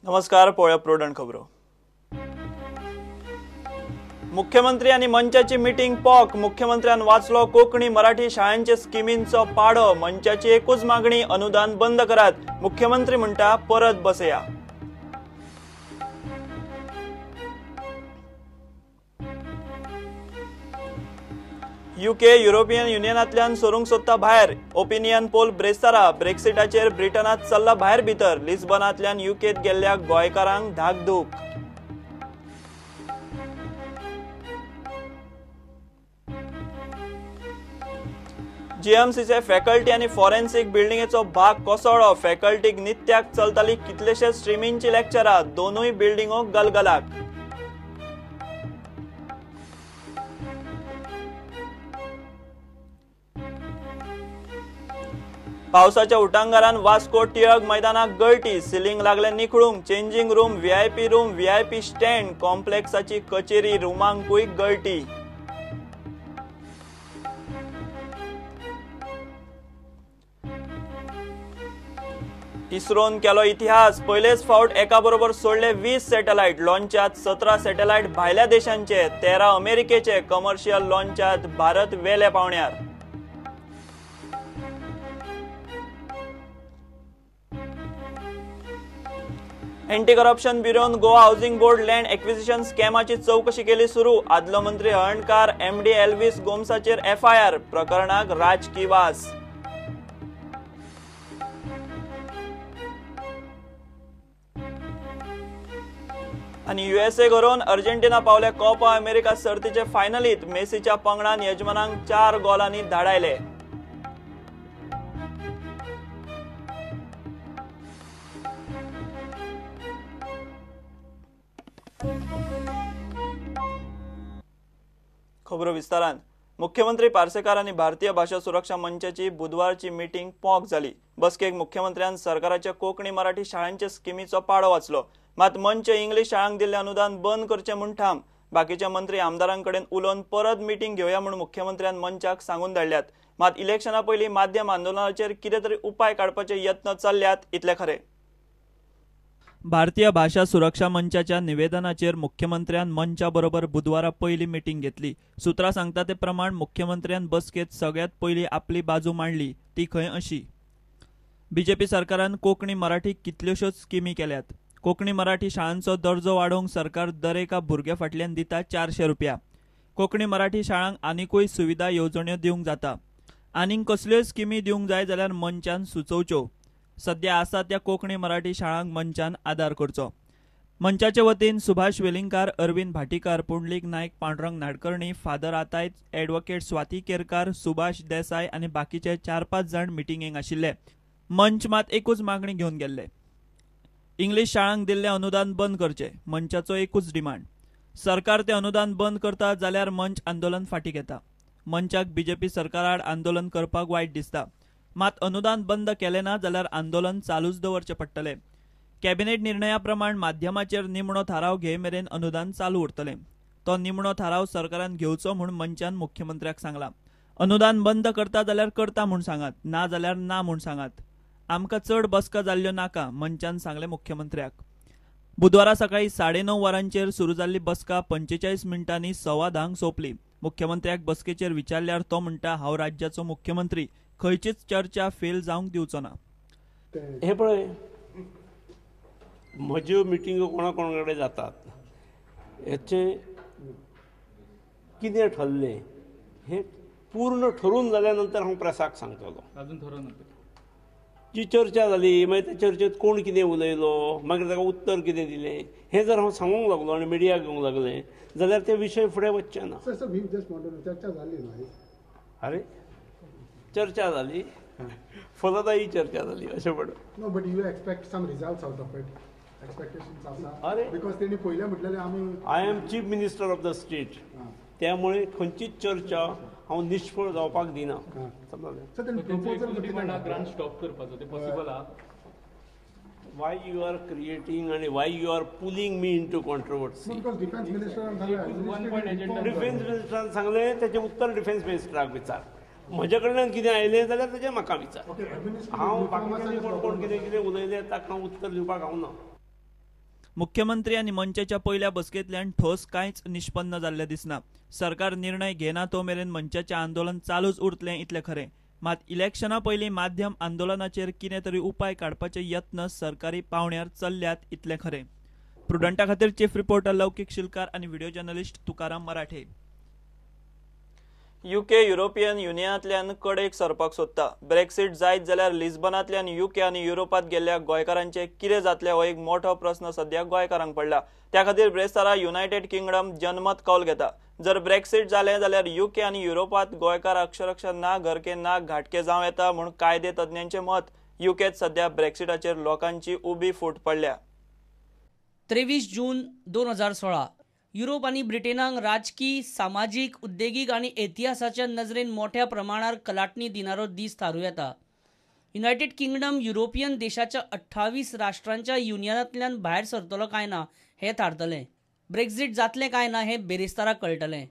नमस्कार. पळया प्रोडंट खबरो. मुख्यमंत्री आणि मंचाची मीटिंग पॉक. मुख्यमंत्र्यान वाचलो कोंकणी मराठी शाळांचे स्किमींचो पाडो. मंचाची एकूच मागणी अनुदान बंद करात. मुख्यमंत्री म्हणटा परत बसया. यूके युरोपियन युनियनांतल्यान सोरूंक सोदता भायर. Opinion poll ब्रेस्तारा. ब्रेक्सिटाचेर ब्रिटनात चल्ला भायर भितर. लिस्बनांतल्यान यूकेत गेल्ल्या गोंयकारांक धाकधूक. जीएमसीचे फॅकल्टी आणि फॉरेन्सिक बिल्डिंगेचो भाग कोसळ्ळो. फॅकल्टीक नित्याक चलताली कितलेशेच स्ट्रीमींगची लेक्चरां. दोनूय बिल्डिंगो गलगलाक. पावसाच्या उटंगारान वास्को टिळक मैदानाक गळटी. सिलिंग लागले निखळूंक. Changing room, VIP stand. कॉम्प्लेक्साची कचेरी रुमांकूय गळटी. इस्रोन केलो इतिहास. पयलेच फावट एका बरोबर सोडले 20 सॅटेलायट. लॉन्चात 17 सॅटेलायट भायल्या देशांचे, 13 अमेरिकेचे. कमर्शियल लॉन्चात भारत वेले पावण्यार. एंटी करप्शन ब्युरोन Goa housing board land acquisition स्कॅमाची चौकशी केली सुरू. आदलो मंत्री हळर्णकार एमडी एल्विस गोमसाचेर एफआयआर. प्रकरणाक राजकी वास. आणि यूएसए घरून अर्जेंटिना पावले कोपा अमेरिका सर्तीचे फायनलीत. मेसीच्या पंगडान यजमानांक 4 गोलांनी धाडायले. खबरो विस्तारान. मुख्यमंत्री पार्सेकार आणि भारतीय भाषा सुरक्षा मंचाची बुधवारची मीटिंग पॉक जाली. बसकेक मुख्यमंत्र्यान सरकाराच्या कोंकणी मराठी शाळांचे स्किमीचो पाडो वाचलो. मात मंच इंग्लीश शाळांक दिल्ले अनुदान बंद करचे म्हूण ठाम. बाकीचे मंत्री आमदारांकडेन उलोवन परत मीटिंग घेवया म्हूण मुख्यमंत्र्यान मंचाक सांगून धाडल्यात. मात इलेक्शना पयलीं माध्यम आंदोलनाचेर कितें तरी उपाय काडपाचे यत्न चल्ल्यात इतले खरे. भारतीय भाषा सुरक्षा मंचाच्या निवेदनाचेर मुख्यमंत्र्यान मंचा बरोबर बुधवारा पयली मीटिंग घेतली. सुत्रां सांगता ते प्रमाण मुख्यमंत्र्यान बसकेत सगळ्यात पयली आपली बाजू मांडली. ती खंय अशी: बीजेपी सरकारान कोंकणी मराठी कितल्योशोच स्किमी केल्यात. कोंकणी मराठी शाळांचो दर्जो वाडोवंक सरकार दर एका भुरग्या फाटल्यान दिता 400 रुपया. कोंकणी मराठी शाळांक आनीकूय सुविधा येवजण्यो दिवंक जाता. आनीक कसल्योय स्किमी दिवंक जाय जाल्यार मंचान सुचोवच्यो. सध्या आसा त्या कोंकणी मराठी शाळांक मंचान आदार करचो. मंचाचे वतीन सुभाष वेलिंगकार, अरविंद भाटीकार, पुंडलीक नायक, पांडुरंग नाडकर्णी, फादर आतायत, एडव्होकेट स्वाती केरकार, सुभाष देसाय आणि बाकीचे 4-5 जाण मिटिंगेक आशिल्ले. मंच मात एकूच मागणी घेवन गेल्ले. इंग्लीश शाळांक दिल्ले अनुदान बंद करचे. मंचाचो एकूच डिमांड. सरकार ते अनुदान बंद करता जाल्यार मंच आंदोलन फाटी घेता. मंचाक बीजेपी सरकाराड आंदोलन करपाक वायट दिसता. मात अनुदान बंद केले ना जाल्यार आंदोलन चालूच दवरचे पडटले. कॅबिनेट निर्णया प्रमाण माध्यमाचेर निमणो थाराव घे मेरेन अनुदान चालू उरतले. तो निमणो थाराव सरकारान घेवचो म्हूण मंचान मुख्यमंत्र्याक सांगला. अनुदान बंद करता जाल्यार करता म्हूण सांगात, ना जाल्यार ना म्हूण सांगात. आमकां चड बसका जाल्ल्यो नाका, मंचान सांगले मुख्यमंत्र्याक. बुधवारा सकाळी 9:30 वरांचेर सुरू जाल्ली बसका 45 मिनटांनी 10:15 सोंपली. मुख्यमंत्र्याक बसकेचेर विचारल्यार तो म्हणटा, हांव राज्याचो मुख्यमंत्री, खंयचीच चर्चा फेल जावंक दिवचो ना. हे पळय, म्हज्यो मिटिंगो कोणा कडेन जातात, हेचे कितें ठरलें हें पूर्ण ठरून जाल्या नंतर हांव प्रेसाक सांगतलो. अजून ठरवून जी चर्चा जाली, मागीर त्या चर्चेंत कोण कितें उलयलो, मागीर ताका उत्तर कितें दिलें, हें जर हांव सांगूंक लागलो आनी मिडियाक घेवंक लागलें जाल्यार ते विशय फुडें वचचे ना. अरे चर्चा जाली, फलदायी चर्चा जाली अशें म्हणून. No but you expect some results out of it. Expectations आसा. अरे बिकॉज तेणी पयलें म्हटलेलें आमी I am chief minister of the state. त्यामुळे खंयचीच चर्चा हांव निष्फळ जावपाक दिना. ग्रांट स्टॉप करपाचो ते पॉसिबल आहा. why you are creating and why you are pulling me into controversy. Because defense minister सांगले त्याचे उत्तर डिफेन्स मिनिस्टराक विचार. म्हजे कडल्यान कितें आयलें जाल्यार तेजें म्हाका विचार. हांव बाकीच्यांनी कोण कोण कितें कितें उलयलें ताका हांव उत्तर दिवपाक हांव ना. मुख्यमंत्री आनी मंचाच्या पयल्या बसकेंतल्यान ठोस कांयच निष्पन्न जाल्लें दिसना. सरकार निर्णय घेना तो मेरेन मंचाचें आंदोलन चालूच उरतलें इतलें खरें. मात इलेक्शना पयलीं माध्यम आंदोलनाचेर कितें तरी उपाय काडपाचे यत्न सरकारी पावंड्यार चल्ल्यात इतलें खरें. प्रुडंटा खातीर चीफ रिपोर्टर लौकीक शिलकार आनी व्हिडिओ जर्नलिस्ट तुकाराम मराठे. यूके युरोपियन युनियनांतल्यान कडेक सरपाक सोदता. ब्रेक्सिट जायत जाल्यार लिस्बनांतल्यान यूके आनी युरोपांत गेल्ल्या गोंयकारांचें कितें जातलें हो एक मोठो प्रस्न सध्या गोंयकारांक पडला. त्या खातीर ब्रेस्तारा युनायटेड किंगडम जनमत कौल घेता. जर ब्रेक्सिट जालें जाल्यार यूके आनी युरोपांत गोंयकार अक्षरशः ना घर के ना घाटके जावं येता म्हूण कायदे तज्ञांचें मत. यूकेत सध्या ब्रेक्सिटाचेर लोकांची उबी फूट पडल्या. 23 जून 2016 युरोप आनी ब्रिटनाक राजकीय, सामाजीक, उद्देगीक आनी इतिहासाच्या नजरेन मोठ्या प्रमाणावर कलाटणी दिनारो दीस थारू येता. युनायटेड किंगडम युरोपियन देशाच्या 28 राष्ट्रांच्या युनियनांतल्यान भायर सरतलो काय ना हें थारतलें. ब्रेक्झिट जातलें काय ना हें बेरेस्ताराक कळटलें.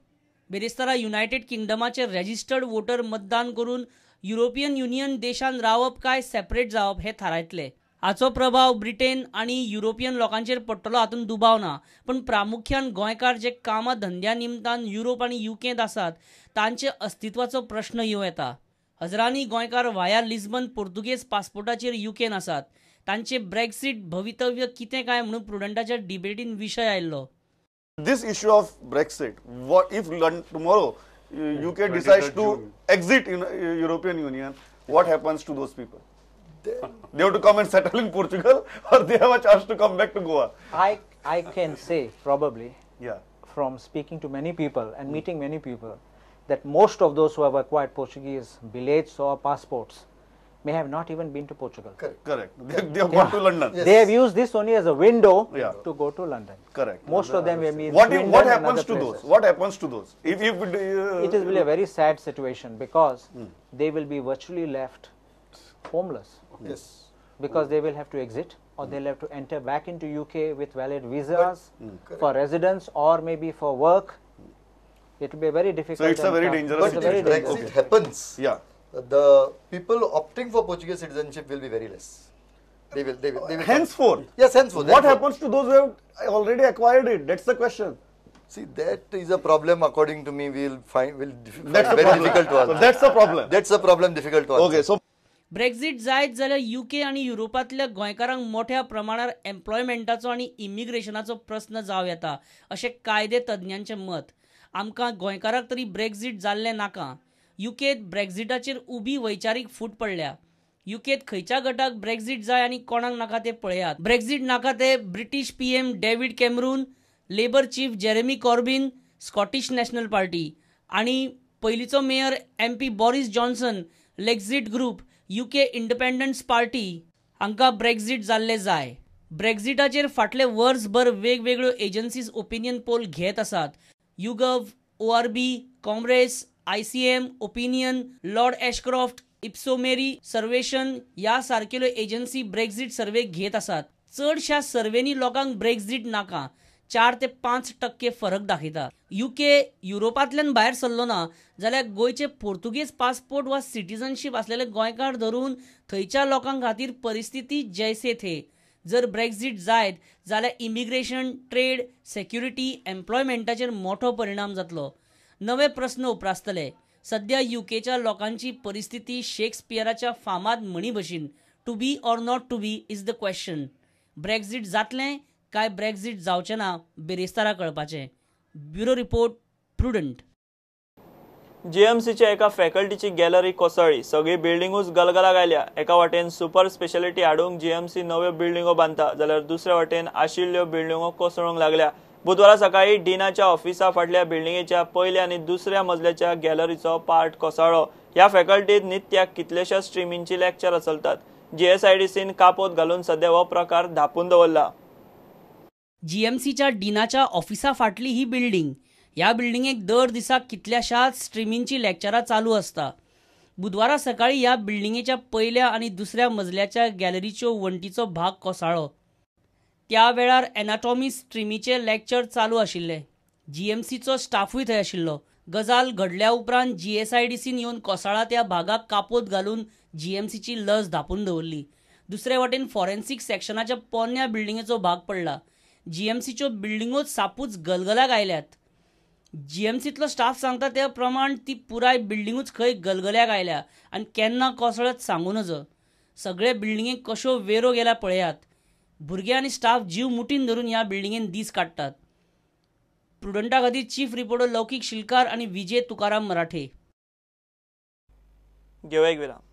बेरेस्तारा युनायटेड किंगडमाचे रजिस्टर्ड वोटर मतदान करून युरोपियन युनियन देशांत रावप काय सेपरेट जावप हें थारायतले. हाचो प्रभाव ब्रिटन आनी युरोपियन लोकांचेर पडटलो हातूंत दुबाव ना. पण प्रामुख्यान गोंयकार जे कामा धंद्या निमतान युरोप आनी यूकेंत आसात तांचे अस्तित्वाचो प्रश्न येवं येता. हजारांनी गोंयकार वाया लिस्बन पोर्तुगेज पासपोर्टाचेर यूकेन आसात. तांचे ब्रेक्सिट भवितव्य कितें काय म्हणून प्रुडंटाच्या डिबेटीन विशय आयिल्लो. This issue of Brexit, what if tomorrow UK decides to exit European Union, what happens to those people? They have to come and settle in Portugal, or they have a chance to come back to Goa? I can say probably, Yeah. from speaking to many people and meeting many people, that most of those who have acquired Portuguese billets or passports may have not even been to Portugal. Correct. They have gone to London. They have used this only as a window Yeah. to go to London. Correct. Most of them have been. What happens to those? What happens to those? If it is really a very sad situation because they will be virtually left homeless. Yes. Because they will have to exit or they'll have to enter back into UK with valid visas for residence or maybe for work. It will be very difficult. So it's a very dangerous It's a very situation. dangerous Brexit happens, Yeah. the people opting for Portuguese citizenship will be very less. They will Henceforth. Yes, henceforth. What happens to those who have already acquired it? That's the question. See, that is a problem. According to me, we'll find That's very difficult to answer. So that's the problem. That's a problem difficult to answer. Okay. So. Brexit जायत जाल्यार UK आनी युरोपांतल्या गोंयकारांक मोठ्या प्रमाणावर एम्प्लॉयमेंटाचो आनी इमिग्रेशनाचो प्रस्न जावं येता अशें कायदे तज्ञांचें मत. आमकां गोंयकाराक तरी ब्रेक्झिट जाल्लें नाका. यूकेत ब्रेक्झिटाचेर उबी वैचारीक फूट पडल्या. यूकेत खंयच्या गटाक ब्रेक्झिट जाय आनी कोणाक नाका ते पळयात. ब्रेक्झिट नाका ते British PM David Cameron, Labour chief Jeremy Corbyn, Scottish National Party आनी पयलींचो mayor MP Boris Johnson, Lexit group, UK Independence Party हांकां ब्रेक्झिट जाल्ले जाय. ब्रेक्झिटाचेर फाटले वर्सभर वेगवेगळ्यो एजन्सीज ओपिनियन पोल घेत आसात. YouGov, ORB, ComRes, ICM, opinion, Lord Ashcroft, Ipsos MORI सर्वेशन ह्या सारकेल्यो एजन्सी ब्रेक्झिट सर्वे घेत आसात. चडशा सर्वेनी लोकांक ब्रेक्झिट नाका. 4 ते 5% फरक दाखयता. यूके युरोपांतल्यान भायर सरलो ना जाल्यार गोंयचे पोर्तुगेज पासपोर्ट वा सिटीजनशीप आसलेले गोंयकार धरून थंयच्या लोकां खातीर परिस्थिती जैसे थे. जर ब्रेक्झिट जायत जाल्यार इमिग्रेशन, ट्रेड, सेक्युरिटी, एम्प्लॉयमेंटाचेर मोठो परिणाम जातलो. नवे प्रस्न उप्रासतले. सध्या यूकेच्या लोकांची परिस्थिती शेक्सपियराच्या फामाद म्हणी भशेन to be or not to be is the question. Brexit जातलें काय ब्रेक्झिट जावचें ना बेरेस्तारा कळपाचें. Bureau report, prudent. GMCच्या एका फॅकल्टीची गॅलरी कोसळ्ळी. सगळी बिल्डिंगूच गलगला गायल्या. एका वाटेन सुपर स्पेशालिटी हाडूंक GMC नव्यो बिल्डिंगो बांदता जाल्यार दुसऱ्या वाटेन आशिल्ल्यो बिल्डिंगो कोसळूंक लागल्या. बुधवारा सकाळी डीनाच्या ऑफिसा फाटल्या बिल्डिंगेच्या पयल्या आनी दुसऱ्या मजल्याच्या गॅलरीचो पार्ट कोसळ्ळो. ह्या फॅकल्टीत नित्याक कितलेशा स्ट्रिमींची लेक्चरां चलतात. GSIDCन कापोत घालून सध्या हो प्रकार धापून दवरला. GMCच्या डीनाच्या ऑफिसा फाटली ही बिल्डिंग. ह्या बिल्डिंगेक दर दिसाक कितल्याशाच स्ट्रिमींची लेक्चरां चालू आसता. बुधवारा सकाळी ह्या बिल्डिंगेच्या पयल्या आनी दुसऱ्या मजल्याच्या गॅलरीच्यो वण्टीचो भाग कोसळ्ळो. त्या वेळार एनाटॉमी स्ट्रिमीचे लेक्चर चालू आशिल्ले. GMCचो स्टाफूय थंय आशिल्लो. गजाल घडल्या उपरांत GSIDCन येवन कोसळ्ळा त्या भागाक कापोत घालून GMCची लज धापून दवरली. दुसरे वटेन फॉरेन्सिक सेक्शनाच्या पोरण्या बिल्डिंगेचो भाग पडला. GMCच्यो बिल्डिंगोच सापूच गलगलाक आयल्यात. GMCतलो स्टाफ सांगता त्या प्रमाण ती पुराय बिल्डिंगूच खंय गलगल्याक आयल्या आनी केन्ना कोसळत सांगू नजो. सगळे बिल्डिंगेक कश्यो वेरो गेल्या पळयात. भुरगे आनी स्टाफ जीव मुठीन धरून ह्या बिल्डिंगेन दीस काडटात. प्रुडंटा खातीर चीफ रिपोर्टर लौकीक शिलकार आनी विजय तुकाराम मराठे. घेवया एक विराम.